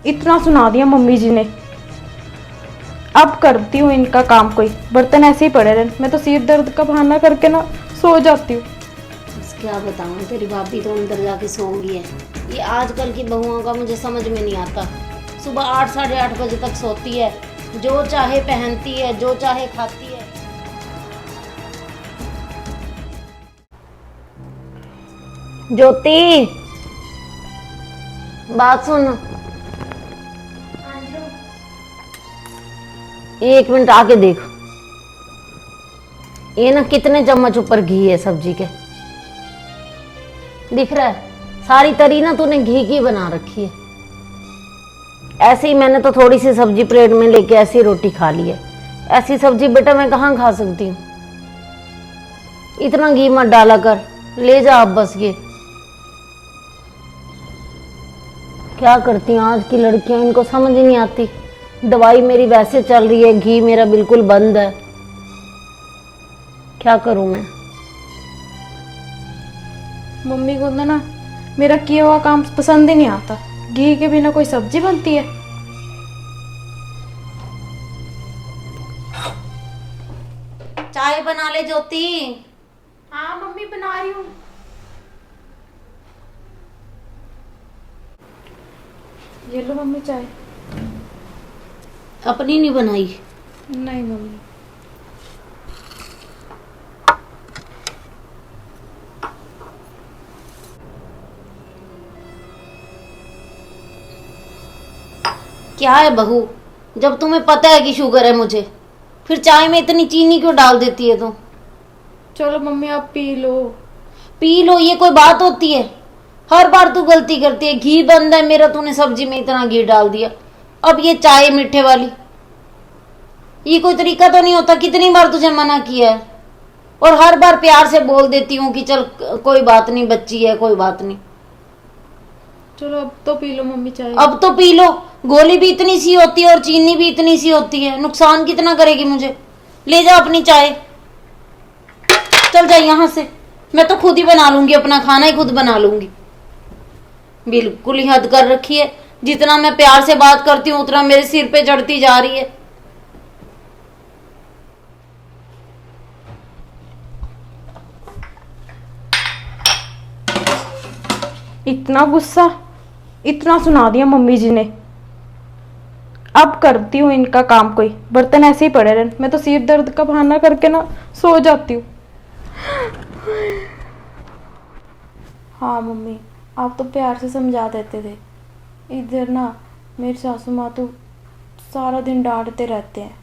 इतना सुना दिया मम्मी जी ने। अब करती हूँ इनका काम, कोई बर्तन ऐसे ही पड़े रहे, मैं तो सिर दर्द का बहाना करके ना सो जाती हूँ। बस क्या बताऊँ, तेरी भाभी तो अंदर जाके सो गई है। ये आजकल की बहुओं का मुझे समझ में नहीं आता। सुबह 8 साढ़े 8 बजे तक सोती है, जो चाहे पहनती है, जो चाहे खाती है। ज्योति, बात सुन। एक मिनट आके देख, ये ना कितने चम्मच ऊपर घी है सब्जी के, दिख रहा है? सारी तरी ना तूने घी की बना रखी है। ऐसे ही मैंने तो थोड़ी सी सब्जी प्लेट में लेके ऐसी रोटी खा ली है। ऐसी सब्जी बेटा मैं कहाँ खा सकती हूँ? इतना घी मत डाला कर, ले जा आप बस। ये क्या करती हैं आज की लड़कियां, इनको समझ ही नहीं आती। दवाई मेरी वैसे चल रही है, घी मेरा बिल्कुल बंद है, क्या करूं मैं? मम्मी को ना मेरा किया हुआ काम पसंद ही नहीं आता। घी के बिना कोई सब्जी बनती है? चाय बना ले ज्योति। हाँ मम्मी बना रही हूँ। ये लो मम्मी चाय। अपनी नहीं बनाई? नहीं मम्मी। क्या है बहू, जब तुम्हें पता है कि शुगर है मुझे, फिर चाय में इतनी चीनी क्यों डाल देती है तुम? चलो मम्मी आप पी लो। पी लो, ये कोई बात होती है? हर बार तू गलती करती है। घी बंद है मेरा, तूने सब्जी में इतना घी डाल दिया। अब ये चाय मीठे वाली, ये कोई तरीका तो नहीं होता? कितनी बार तुझे मना किया है, और हर बार प्यार से बोल देती हूँ कि चल कोई बात नहीं, बच्ची है, कोई बात नहीं। चलो अब तो पी लो मम्मी चाय। अब तो पी लो। गोली भी इतनी सी होती है और चीनी भी इतनी सी होती है, नुकसान कितना करेगी मुझे? ले जा अपनी चाय, चल जा यहां से। मैं तो खुद ही बना लूंगी, अपना खाना ही खुद बना लूंगी। बिल्कुल ही हद कर रखी है। जितना मैं प्यार से बात करती हूँ उतना मेरे सिर पे चढ़ती जा रही है। इतना गुस्सा, इतना सुना दिया मम्मी जी ने। अब करती हूँ इनका काम, कोई बर्तन ऐसे ही पड़े रहे, मैं तो सिर दर्द का बहाना करके ना सो जाती हूँ। हाँ मम्मी, आप तो प्यार से समझा देते थे। इधर ना मेरी सासू माँ तो सारा दिन डांटते रहते हैं।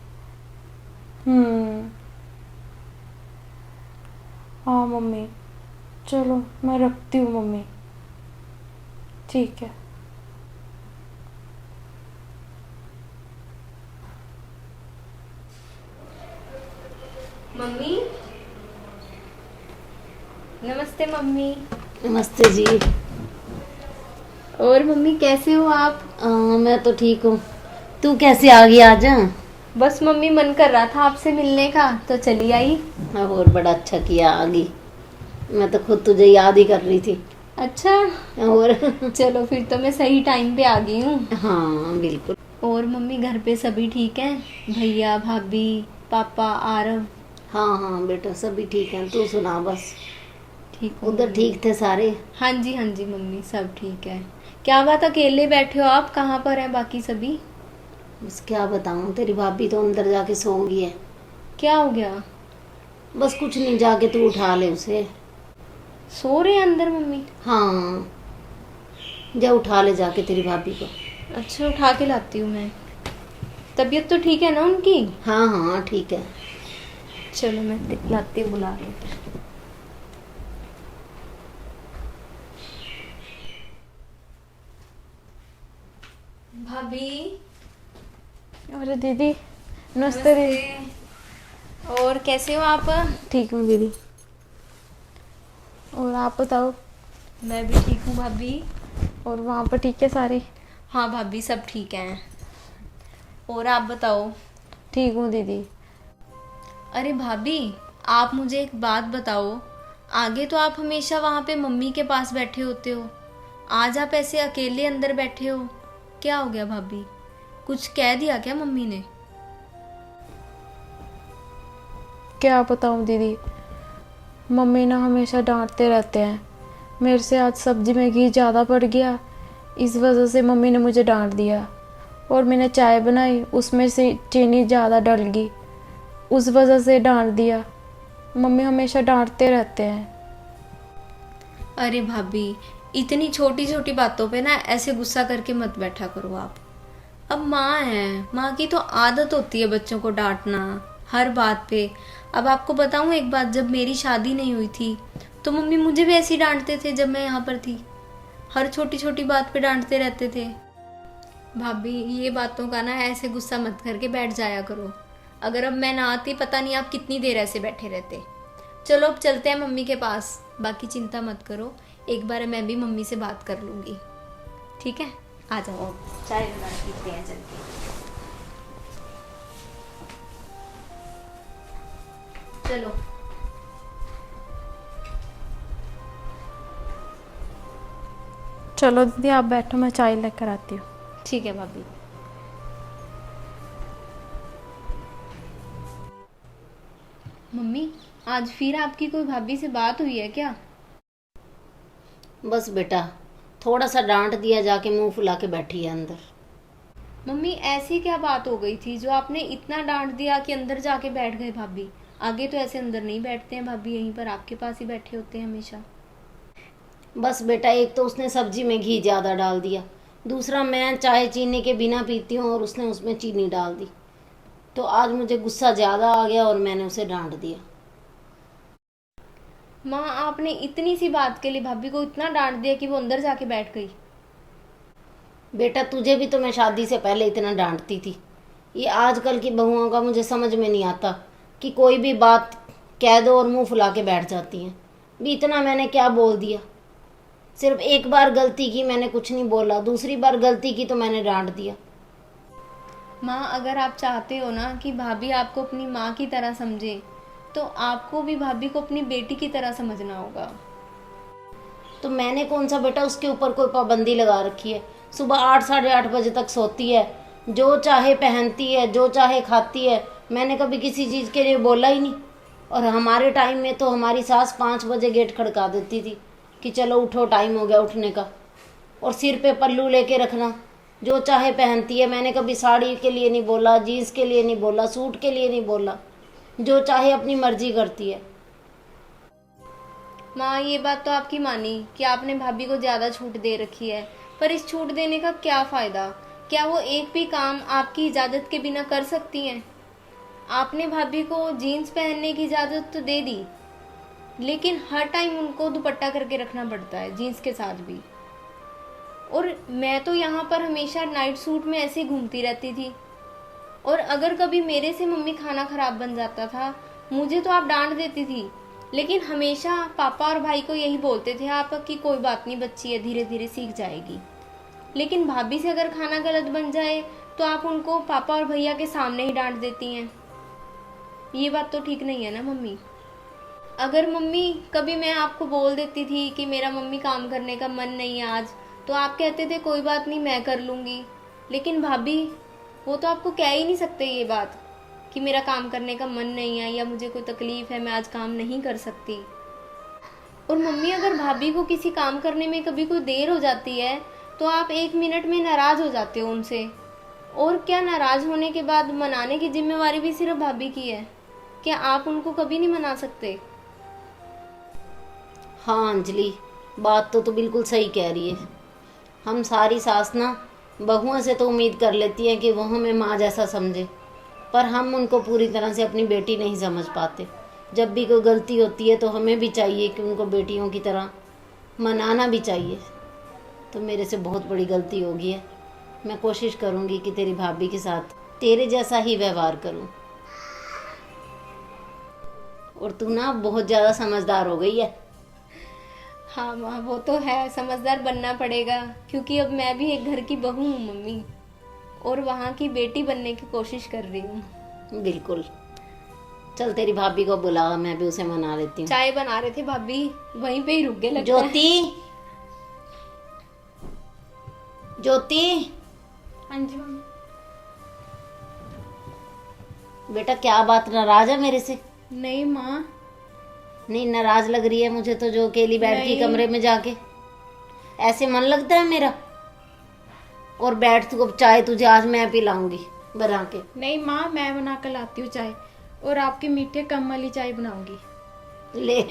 हाँ मम्मी, चलो मैं रखती हूँ मम्मी। ठीक है। मम्मी, नमस्ते मम्मी। नमस्ते जी। और मम्मी कैसे हो आप? मैं तो ठीक हूँ। तू कैसे आ गई आज? बस मम्मी मन कर रहा था आपसे मिलने का तो चली आई। और बड़ा अच्छा किया आ गई, मैं तो खुद तुझे याद ही कर रही थी। अच्छा, और चलो फिर तो मैं सही टाइम पे आ गई हूँ। हाँ बिल्कुल। और मम्मी घर पे सभी ठीक हैं? भैया, भाभी, पापा, आरव? हाँ हाँ बेटा सभी ठीक हैं, तू सुना बस। ठीक हूँ उधर मम्मी। ठीक थे सारे? हाँ जी मम्मी, सब ठीक है। क्या बात, अकेले बैठे हो आप? कहाँ पर हैं बाकी सभी? बस क्या बताऊँ, तेरी भाभी तो अंदर जाके सो गई है। क्या हो गया? बस कुछ नहीं, जाके तू उठा ले उसे। सो रहे हैं अंदर मम्मी? हाँ, जा उठा ले जाके तेरी भाभी को। अच्छा, उठा के लाती हूँ मैं। तबीयत तो ठीक है ना उनकी? हाँ हाँ ठीक है। चलो मैं लाती हूँ, बुला रही हूँ। भाभी। अरे दीदी, नमस्ते दीदी। और कैसे हो आप? ठीक हूँ दीदी, और आप बताओ? मैं भी ठीक हूँ भाभी। और वहाँ पर ठीक है सारे? हाँ भाभी, सब ठीक हैं। और आप बताओ? ठीक हूँ दीदी। अरे भाभी, आप मुझे एक बात बताओ। आगे तो आप हमेशा वहाँ पे मम्मी के पास बैठे होते हो, आज आप ऐसे अकेले अंदर बैठे हो, क्या हो गया भाभी? कुछ कह दिया क्या मम्मी ने? क्या बताऊं दीदी, मम्मी ना हमेशा डांटते रहते हैं। मेरे से आज सब्जी में घी ज़्यादा पड़ गया, इस वजह से मम्मी ने मुझे डांट दिया। और मैंने चाय बनाई, उसमें से चीनी ज़्यादा डल गई, उस वजह से डांट दिया। मम्मी हमेशा डांटते रहते हैं। अरे भाभी, इतनी छोटी छोटी बातों पे ना ऐसे गुस्सा करके मत बैठा करो आप। अब माँ है, माँ की तो आदत होती है बच्चों को डांटना हर बात पे। अब आपको बताऊँ एक बात, जब मेरी शादी नहीं हुई थी तो मम्मी मुझे भी ऐसे ही डांटते थे जब मैं यहाँ पर थी। हर छोटी छोटी बात पे डांटते रहते थे। भाभी, ये बातों का ना ऐसे गुस्सा मत करके बैठ जाया करो। अगर अब मैं ना आती, पता नहीं आप कितनी देर ऐसे बैठे रहते। चलो अब चलते हैं मम्मी के पास, बाकी चिंता मत करो, एक बार मैं भी मम्मी से बात कर लूँगी। ठीक है, आ जाओ, अब चाय बना पीते हैं चल के। चलो। चलो दीदी आप बैठो, मैं चाय लेकर आती हूँ। ठीक है भाभी। मम्मी, आज फिर आपकी कोई भाभी से बात हुई है क्या? बस बेटा, थोड़ा सा डांट दिया, जाके मुंह फुला के बैठी है अंदर। मम्मी, ऐसी क्या बात हो गई थी जो आपने इतना डांट दिया कि अंदर जाके बैठ गए भाभी? आगे तो ऐसे अंदर नहीं बैठते हैं भाभी, यहीं पर आपके पास ही बैठे होते हैं हमेशा। बस बेटा, एक तो उसने सब्जी में घी ज़्यादा डाल दिया, दूसरा मैं चाय चीनी के बिना पीती हूँ और उसने उसमें चीनी डाल दी, तो आज मुझे गुस्सा ज़्यादा आ गया और मैंने उसे डांट दिया। माँ, आपने इतनी सी बात के लिए भाभी को इतना डांट दिया कि वो अंदर जाके बैठ गई। बेटा, तुझे भी तो मैं शादी से पहले इतना डांटती थी। ये आजकल की बहुओं का मुझे समझ में नहीं आता कि कोई भी बात कह दो और मुंह फुला के बैठ जाती हैं। भी इतना मैंने क्या बोल दिया? सिर्फ एक बार गलती की, मैंने कुछ नहीं बोला, दूसरी बार गलती की तो मैंने डांट दिया। माँ, अगर आप चाहते हो ना कि भाभी आपको अपनी माँ की तरह समझे, तो आपको भी भाभी को अपनी बेटी की तरह समझना होगा। तो मैंने कौन सा बेटा उसके ऊपर कोई पाबंदी लगा रखी है? सुबह 8 साढ़े 8 बजे तक सोती है, जो चाहे पहनती है, जो चाहे खाती है। मैंने कभी किसी चीज़ के लिए बोला ही नहीं। और हमारे टाइम में तो हमारी सास 5 बजे गेट खड़का देती थी कि चलो उठो, टाइम हो गया उठने का। और सिर पे पल्लू लेके रखना, जो चाहे पहनती है। मैंने कभी साड़ी के लिए नहीं बोला, जीन्स के लिए नहीं बोला, सूट के लिए नहीं बोला, जो चाहे अपनी मर्जी करती है। माँ, ये बात तो आपकी मानी कि आपने भाभी को ज़्यादा छूट दे रखी है, पर इस छूट देने का क्या फ़ायदा? क्या वो एक भी काम आपकी इजाज़त के बिना कर सकती हैं? आपने भाभी को जीन्स पहनने की इजाज़त तो दे दी, लेकिन हर टाइम उनको दुपट्टा करके रखना पड़ता है, जीन्स के साथ भी। और मैं तो यहाँ पर हमेशा नाइट सूट में ऐसे ही घूमती रहती थी। और अगर कभी मेरे से मम्मी खाना खराब बन जाता था, मुझे तो आप डांट देती थी, लेकिन हमेशा पापा और भाई को यही बोलते थे आप कि कोई बात नहीं, बच्ची है, धीरे धीरे सीख जाएगी। लेकिन भाभी से अगर खाना गलत बन जाए तो आप उनको पापा और भैया के सामने ही डांट देती हैं। ये बात तो ठीक नहीं है ना मम्मी। अगर मम्मी कभी मैं आपको बोल देती थी कि मेरा मम्मी काम करने का मन नहीं है आज, तो आप कहते थे कोई बात नहीं, मैं कर लूँगी। लेकिन भाभी, वो तो आपको कह ही नहीं सकते ये बात कि मेरा काम करने का मन नहीं है या मुझे कोई तकलीफ़ है, मैं आज काम नहीं कर सकती। और मम्मी, अगर भाभी को किसी काम करने में कभी कोई देर हो जाती है तो आप 1 मिनट में नाराज़ हो जाते हो उनसे। और क्या नाराज़ होने के बाद मनाने की जिम्मेवारी भी सिर्फ भाभी की है? क्या आप उनको कभी नहीं मना सकते? हाँ अंजलि, बात तो तू बिल्कुल सही कह रही है। हम सारी सास ना बहुओं से तो उम्मीद कर लेती हैं कि वो हमें माँ जैसा समझे, पर हम उनको पूरी तरह से अपनी बेटी नहीं समझ पाते। जब भी कोई गलती होती है तो हमें भी चाहिए कि उनको बेटियों की तरह मनाना भी चाहिए। तो मेरे से बहुत बड़ी गलती हो गई है। मैं कोशिश करूँगी कि तेरी भाभी के साथ तेरे जैसा ही व्यवहार करूँ। और तू ना बहुत ज़्यादा समझदार हो गई है। हाँ माँ, वो तो है, समझदार बनना पड़ेगा, क्योंकि अब मैं भी एक घर की बहू हूँ मम्मी, और वहाँ की बेटी बनने की कोशिश कर रही हूँ। बिल्कुल। चल तेरी भाभी को बुला, मैं भी उसे मना लेती हूँ। चाय बना रहे थे भाभी, वहीं पे ही रुक गए लगता है। ज्योति, ज्योति, जी मम्मी। बेटा क्या बात, नाराज है मेरे से? नहीं माँ। नहीं नाराज लग रही है मुझे तो, जो अकेली बैठ की नहीं। कमरे में जाके ऐसे मन लगता है मेरा। और बैठ तू, अब चाय तुझे आज मैं पिलाऊंगी बना के। नहीं माँ, मैं बना कर लाती हूँ चाय, और आपकी मीठे कम वाली चाय बनाऊंगी। ले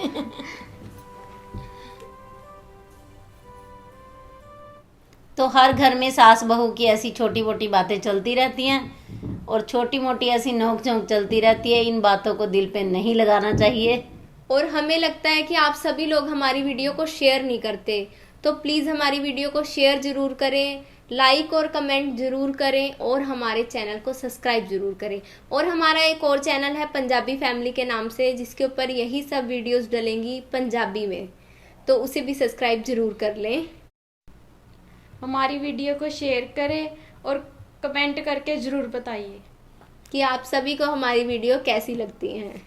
तो हर घर में सास बहू की ऐसी छोटी मोटी बातें चलती रहती हैं, और छोटी मोटी ऐसी नोक झोंक चलती रहती है। इन बातों को दिल पे नहीं लगाना चाहिए। और हमें लगता है कि आप सभी लोग हमारी वीडियो को शेयर नहीं करते, तो प्लीज़ हमारी वीडियो को शेयर जरूर करें, लाइक और कमेंट जरूर करें, और हमारे चैनल को सब्सक्राइब जरूर करें। और हमारा एक और चैनल है पंजाबी फैमिली के नाम से, जिसके ऊपर यही सब वीडियोस डलेंगी पंजाबी में, तो उसे भी सब्सक्राइब जरूर कर लें। हमारी वीडियो को शेयर करें और कमेंट करके ज़रूर बताइए कि आप सभी को हमारी वीडियो कैसी लगती हैं।